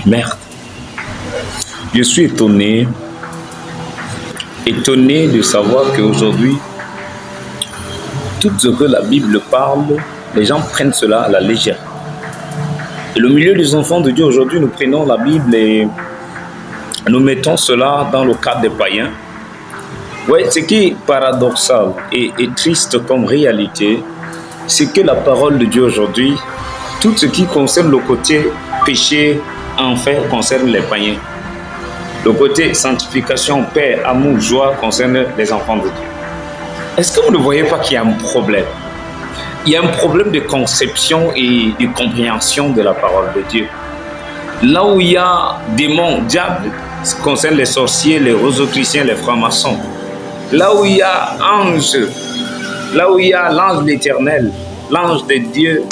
Merde. Je suis étonné de savoir qu'aujourd'hui, tout ce que la Bible parle, les gens prennent cela à la légère. Et le milieu des enfants de Dieu, aujourd'hui, nous prenons la Bible et nous mettons cela dans le cadre des païens. Oui, ce qui est paradoxal et triste comme réalité, c'est que la parole de Dieu aujourd'hui, tout ce qui concerne le côté péché, enfer, concerne les païens. Le côté sanctification, paix, amour, joie concerne les enfants de Dieu. Est-ce que vous ne voyez pas qu'il y a un problème? Il y a un problème de conception et de compréhension de la parole de Dieu. Là où il y a démons, diables, ça concerne les sorciers, les rosicruciens, les francs-maçons. Là où il y a ange, là où il y a l'ange de l'Éternel, l'ange de Dieu,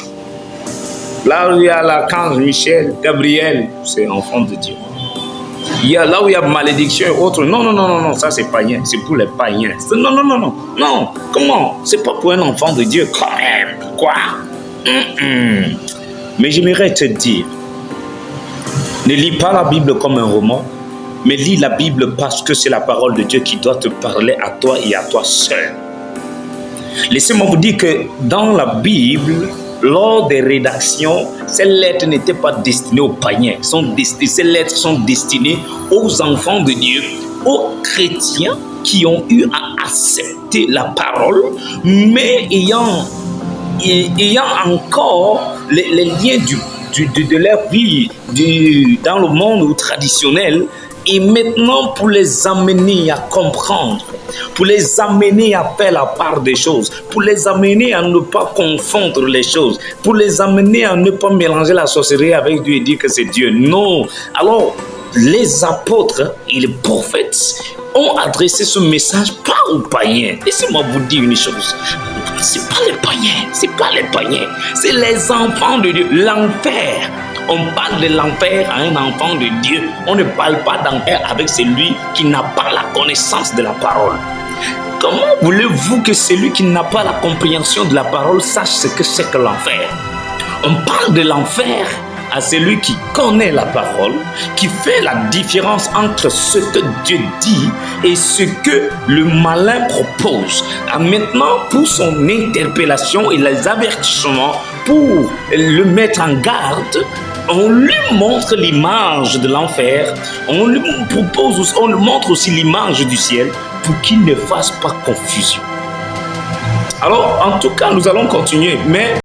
là où il y a l'archange Michel, Gabriel, c'est enfant de Dieu. Il y a là où il y a malédiction et autres. Non, ça c'est païen, c'est pour les païens. Non, comment? C'est pas pour un enfant de Dieu quand même. Quoi? Mais j'aimerais te dire, ne lis pas la Bible comme un roman, mais lis la Bible parce que c'est la parole de Dieu qui doit te parler à toi et à toi seul. Laissez-moi vous dire que dans la Bible, lors des rédactions, ces lettres n'étaient pas destinées aux païens. Ces lettres sont destinées aux enfants de Dieu, aux chrétiens qui ont eu à accepter la parole, mais ayant encore les liens de leur vie dans le monde traditionnel, et maintenant pour les amener à comprendre, pour les amener à faire la part des choses, pour les amener à ne pas confondre les choses, pour les amener à ne pas mélanger la sorcellerie avec Dieu et dire que c'est Dieu. Non. Alors, les apôtres et les prophètes ont adressé ce message pas aux païens. Laissez-moi vous dire une chose. C'est pas les païens, c'est les enfants de Dieu. L'enfer. On parle de l'enfer à un enfant de Dieu. On ne parle pas d'enfer avec celui qui n'a pas la connaissance de la parole. Comment voulez-vous que celui qui n'a pas la compréhension de la parole sache ce que c'est que l'enfer? On parle de l'enfer à celui qui connaît la parole, qui fait la différence entre ce que Dieu dit et ce que le malin propose. Maintenant, pour son interpellation et les avertissements, pour le mettre en garde, on lui montre l'image de l'enfer, on lui montre aussi l'image du ciel pour qu'il ne fasse pas confusion. Alors, en tout cas, nous allons continuer, mais